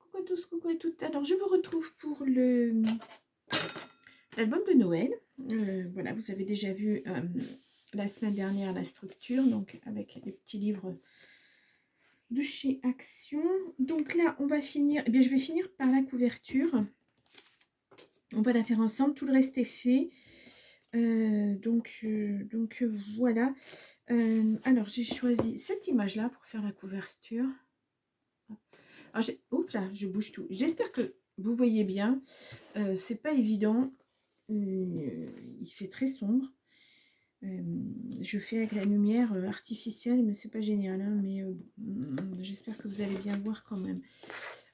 coucou à tous, coucou à toutes. Alors, je vous retrouve pour l'album de Noël. Voilà, vous avez déjà vu la semaine dernière la structure, donc avec les petits livres de chez Action. Donc là, on va finir, eh bien, je vais finir par la couverture. On va la faire ensemble, tout le reste est fait. Donc voilà. Alors, j'ai choisi cette image-là pour faire la couverture. Alors, oups là, je bouge tout. J'espère que vous voyez bien. C'est pas évident. Il fait très sombre. Je fais avec la lumière artificielle, mais c'est pas génial. Hein, mais j'espère que vous allez bien voir quand même.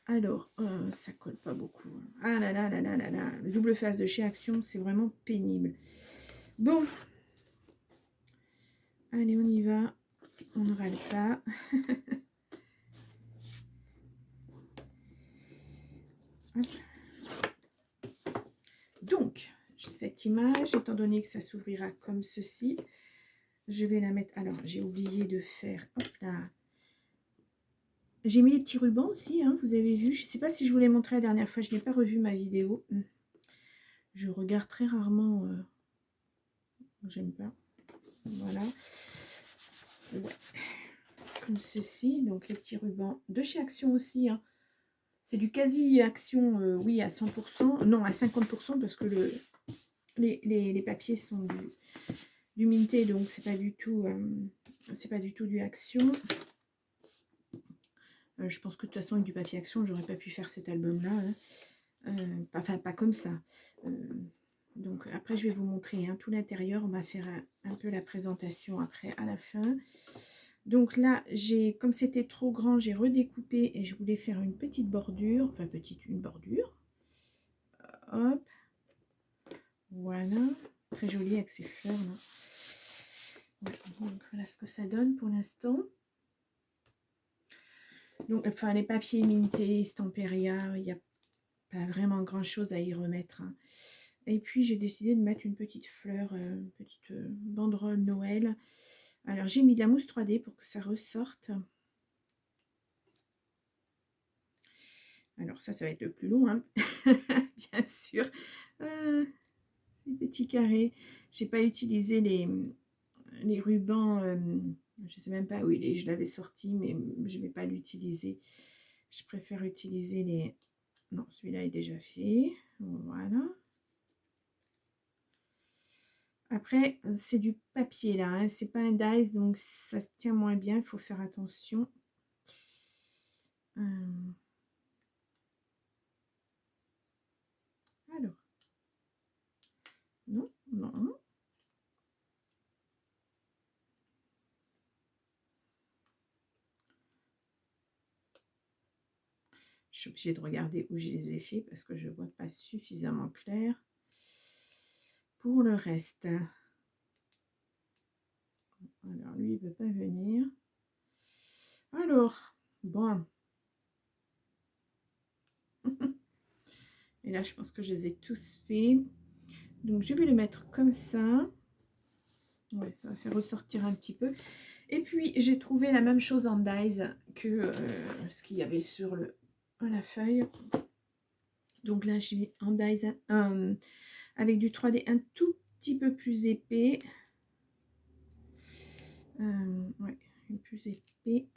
Alors, ça colle pas beaucoup. Ah là là là là là là. Le double face de chez Action, c'est vraiment pénible. Bon. Allez, on y va. On ne râle pas. Donc, cette image, étant donné que ça s'ouvrira comme ceci, je vais la mettre... Alors, j'ai oublié de faire... Hop là. J'ai mis les petits rubans aussi, hein, vous avez vu. Je ne sais pas si je vous l'ai montré la dernière fois. Je n'ai pas revu ma vidéo. Je regarde très rarement. J'aime pas. Voilà. Ouais. Comme ceci. Donc, les petits rubans de chez Action aussi. Hein. C'est du quasi Action, oui, à 100%. Non, à 50% parce que les papiers sont du Minté. Donc, c'est pas du tout du Action. Je pense que de toute façon, avec du papier Action, j'aurais pas pu faire cet album-là. Hein. Enfin, pas comme ça. Donc, après, je vais vous montrer hein, tout l'intérieur. On va faire un peu la présentation après, à la fin. Donc là, comme c'était trop grand, j'ai redécoupé et je voulais faire une petite bordure. Enfin, une bordure. Hop. Voilà. C'est très joli avec ces fleurs-là. Ouais, donc, voilà ce que ça donne pour l'instant. Donc, enfin, les papiers Minté, Stamperia, il n'y a pas vraiment grand chose à y remettre. Hein. Et puis, j'ai décidé de mettre une petite fleur, une petite banderole Noël. Alors, j'ai mis de la mousse 3D pour que ça ressorte. Alors, ça va être le plus long, hein. Bien sûr. Ces petits carrés. J'ai pas utilisé les rubans. Je sais même pas où il est. Je l'avais sorti, mais je vais pas l'utiliser. Je préfère utiliser les... Non, celui-là est déjà fait. Voilà. Après, c'est du papier là. Hein. C'est pas un dies, donc ça se tient moins bien. Il faut faire attention. Alors. Non, non. Je suis obligée de regarder où je les ai fait parce que je ne vois pas suffisamment clair pour le reste. Alors, lui, il ne veut pas venir. Alors, bon. Et là, je pense que je les ai tous faits. Donc, je vais le mettre comme ça. Ouais, ça va faire ressortir un petit peu. Et puis, j'ai trouvé la même chose en dies que ce qu'il y avait sur la feuille. Donc là, j'ai mis en dies avec du 3D un tout petit peu plus épais. Ouais, plus épais.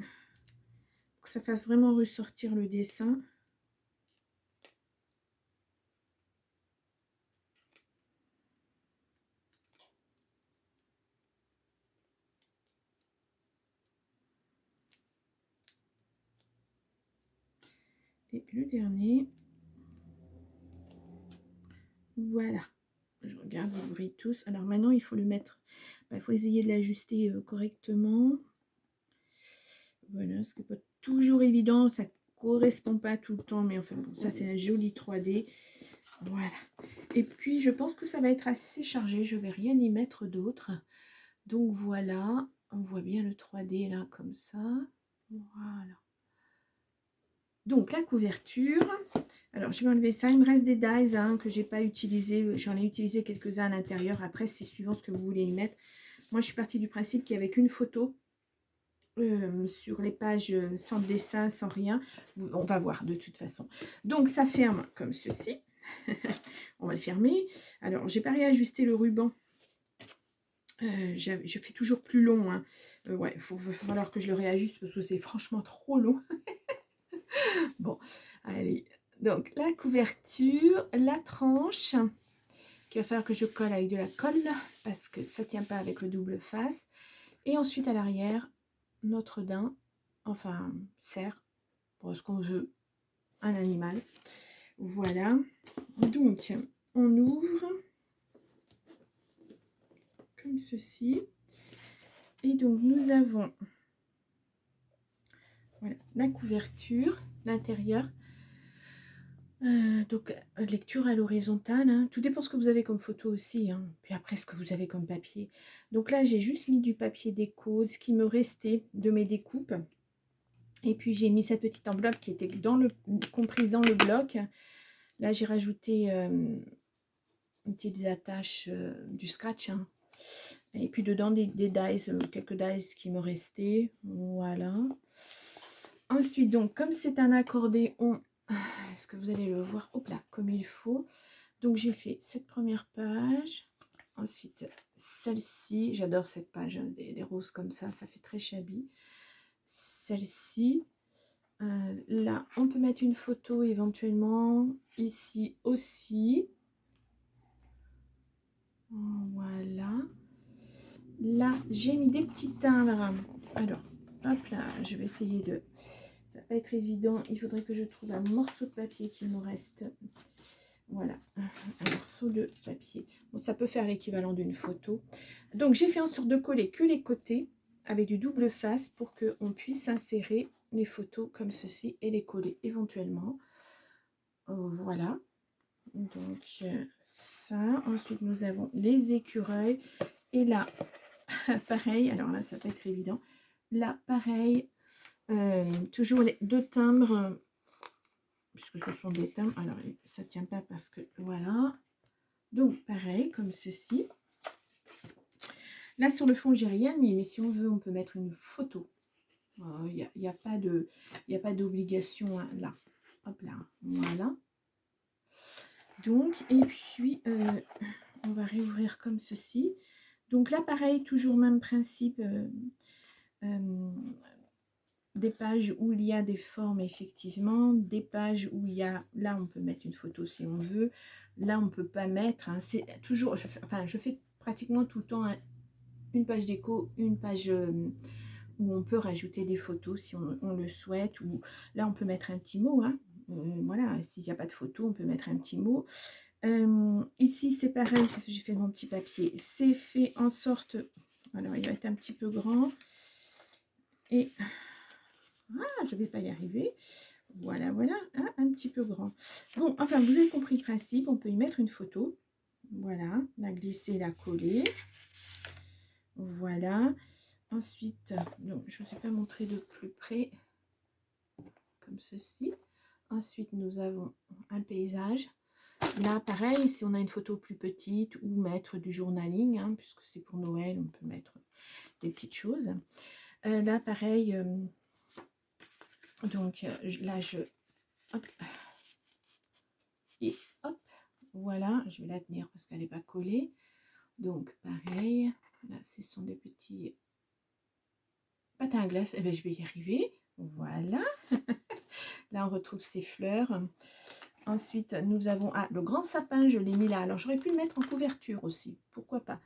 Pour que ça fasse vraiment ressortir le dessin. Et le dernier. Voilà. Je regarde, ils brillent tous. Alors maintenant, il faut le mettre. Il faut essayer de l'ajuster correctement. Voilà, ce qui n'est pas toujours évident. Ça ne correspond pas tout le temps. Mais enfin, bon, ça fait un joli 3D. Voilà. Et puis, je pense que ça va être assez chargé. Je ne vais rien y mettre d'autre. Donc, voilà. On voit bien le 3D là, comme ça. Voilà. Donc, la couverture. Alors, je vais enlever ça. Il me reste des dies hein, que je n'ai pas utilisé. J'en ai utilisé quelques-uns à l'intérieur. Après, c'est suivant ce que vous voulez y mettre. Moi, je suis partie du principe qu'il n'y avait qu'une photo. sur les pages sans dessin, sans rien. On va voir de toute façon. Donc ça ferme comme ceci. On va le fermer. Alors j'ai pas réajusté le ruban. Je fais toujours plus long. Hein. Ouais, va falloir que je le réajuste parce que c'est franchement trop long. Bon, allez. Donc la couverture, la tranche, qu'il va falloir que je colle avec de la colle parce que ça tient pas avec le double face. Et ensuite à l'arrière, notre daim, enfin cerf, pour ce qu'on veut, un animal. Voilà. Donc on ouvre comme ceci. Et donc nous avons voilà, la couverture, l'intérieur. Donc lecture à l'horizontale, hein. Tout dépend ce que vous avez comme photo aussi, hein. Puis après ce que vous avez comme papier. Donc là j'ai juste mis du papier déco, ce qui me restait de mes découpes. Et puis j'ai mis cette petite enveloppe qui était comprise dans le bloc. Là j'ai rajouté une petites attaches du scratch, hein. Et puis dedans des dies, quelques dies qui me restaient. Voilà. Ensuite donc comme c'est un accordéon, est-ce que vous allez le voir? Hop là, comme il faut. Donc j'ai fait cette première page. Ensuite celle-ci. J'adore cette page, hein, des roses comme ça fait très shabby. Celle-ci. Là, on peut mettre une photo éventuellement. Ici aussi. Voilà. Là, j'ai mis des petits timbres. Alors, hop là, je vais essayer de... Ça va pas être évident. Il faudrait que je trouve un morceau de papier qui me reste. Voilà, un morceau de papier. Bon, ça peut faire l'équivalent d'une photo. Donc, j'ai fait en sorte de coller que les côtés avec du double face pour qu'on puisse insérer les photos comme ceci et les coller éventuellement. Voilà. Donc, ça. Ensuite, nous avons les écureuils. Et là, pareil. Alors là, ça va être évident. Là, pareil. Toujours les deux timbres. Puisque ce sont des timbres. Alors, ça ne tient pas parce que... Voilà. Donc, pareil, comme ceci. Là, sur le fond, j'ai rien mis. Mais si on veut, on peut mettre une photo. Il n'y a pas d'obligation hein, là. Hop là. Voilà. Donc, et puis, on va réouvrir comme ceci. Donc là, pareil, toujours même principe. Des pages où il y a des formes, effectivement. Des pages où il y a... Là, on peut mettre une photo si on veut. Là, on ne peut pas mettre. Hein. C'est toujours... je fais pratiquement tout le temps hein, une page déco, une page... où on peut rajouter des photos si on le souhaite. Ou là, on peut mettre un petit mot. Hein. Voilà, s'il n'y a pas de photo, on peut mettre un petit mot. Ici, c'est pareil, j'ai fait mon petit papier. C'est fait en sorte... Alors, il va être un petit peu grand. Et... Ah, je ne vais pas y arriver. Voilà, voilà, hein, un petit peu grand. Bon, enfin, vous avez compris le principe. On peut y mettre une photo. Voilà, la glisser, la coller. Voilà. Ensuite, donc, je ne vous ai pas montré de plus près, comme ceci. Ensuite, nous avons un paysage. Là, pareil, si on a une photo plus petite ou mettre du journaling, hein, puisque c'est pour Noël, on peut mettre des petites choses. Là, pareil, donc là, hop, et hop, voilà, je vais la tenir parce qu'elle n'est pas collée. Donc, pareil, là, ce sont des petits patins à glace. Eh bien, je vais y arriver. Voilà. Là, on retrouve ces fleurs. Ensuite, nous avons le grand sapin, je l'ai mis là. Alors, j'aurais pu le mettre en couverture aussi. Pourquoi pas.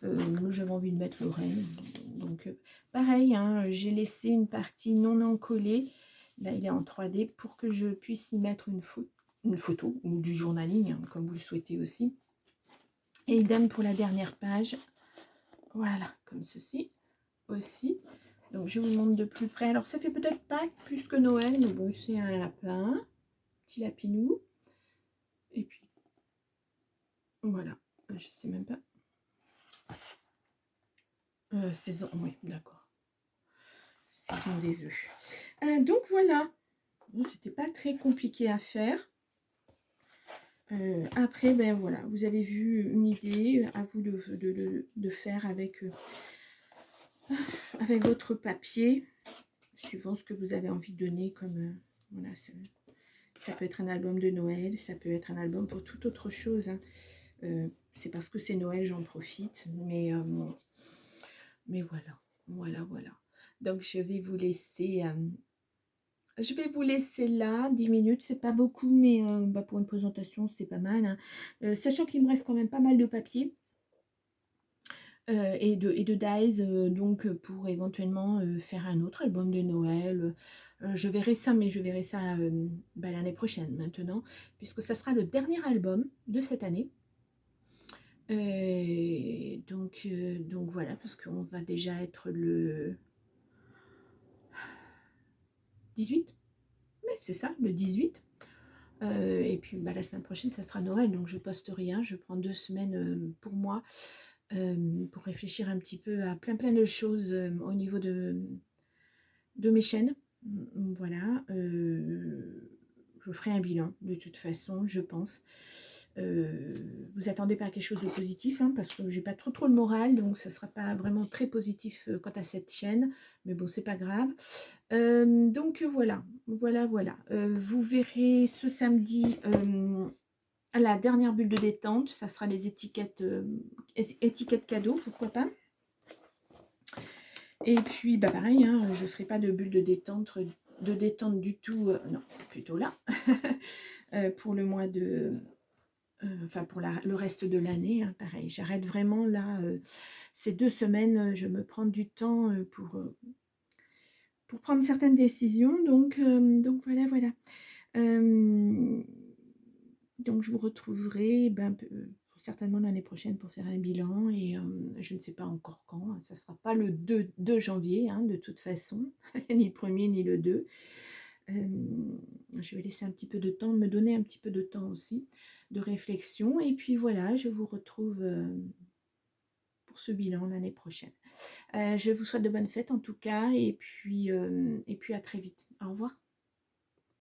Moi, j'avais envie de mettre le renne. Donc, pareil, hein, j'ai laissé une partie non encollée. Là, il est en 3D pour que je puisse y mettre une photo ou du journaling, hein, comme vous le souhaitez aussi. Et idem pour la dernière page. Voilà, comme ceci aussi. Donc, je vous montre de plus près. Alors, ça fait peut-être pas plus que Noël, mais bon, c'est un lapin. Petit lapinou. Et puis, voilà. Je sais même pas. Saison, oui, d'accord. Saison des vœux. Donc, voilà. Bon, c'était pas très compliqué à faire. Après, ben voilà, vous avez vu une idée. À vous de faire avec avec votre papier, suivant ce que vous avez envie de donner comme... voilà, ça peut être un album de Noël, ça peut être un album pour toute autre chose. Hein. C'est parce que c'est Noël, j'en profite. Mais voilà, voilà. Donc, je vais vous laisser là, 10 minutes, c'est pas beaucoup, mais pour une présentation, c'est pas mal. Hein. Sachant qu'il me reste quand même pas mal de papier et de dies, donc pour éventuellement faire un autre album de Noël. Je verrai ça, mais je verrai ça l'année prochaine maintenant, puisque ça sera le dernier album de cette année. Donc voilà, parce qu'on va déjà être le 18. Oui, c'est ça, le 18. Et puis la semaine prochaine, ça sera Noël, donc je poste rien. Je prends 2 semaines pour moi, pour réfléchir un petit peu à plein de choses au niveau de mes chaînes. Voilà. Je ferai un bilan de toute façon, je pense. Vous attendez pas à quelque chose de positif, hein, parce que j'ai pas trop le moral, donc ça sera pas vraiment très positif quant à cette chaîne, mais bon, c'est pas grave. Donc voilà. Vous verrez ce samedi la dernière bulle de détente, ça sera les étiquettes cadeaux, pourquoi pas. Et puis pareil, hein, je ferai pas de bulle de détente du tout, non, plutôt là, pour le mois de... enfin pour le reste de l'année, hein, pareil, j'arrête vraiment là, ces 2 semaines, je me prends du temps pour prendre certaines décisions, donc voilà. Donc je vous retrouverai certainement l'année prochaine pour faire un bilan, et je ne sais pas encore quand, hein, ça ne sera pas le 2 janvier, hein, de toute façon, ni le 1er ni le 2. Je vais laisser un petit peu de temps, me donner un petit peu de temps aussi de réflexion, et puis voilà, je vous retrouve pour ce bilan l'année prochaine. Je vous souhaite de bonnes fêtes en tout cas, et puis à très vite. Au revoir.